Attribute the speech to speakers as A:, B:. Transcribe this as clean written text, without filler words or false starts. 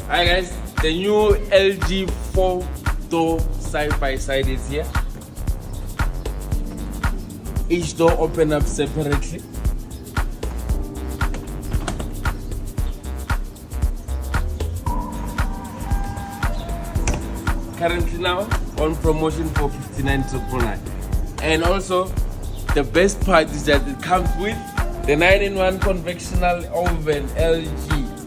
A: Alright guys, the new LG 4-door side-by-side is here. Each door open up separately. Currently now on promotion for 59,999. And also the best part is that it comes with the 9-in-1 convectional oven LG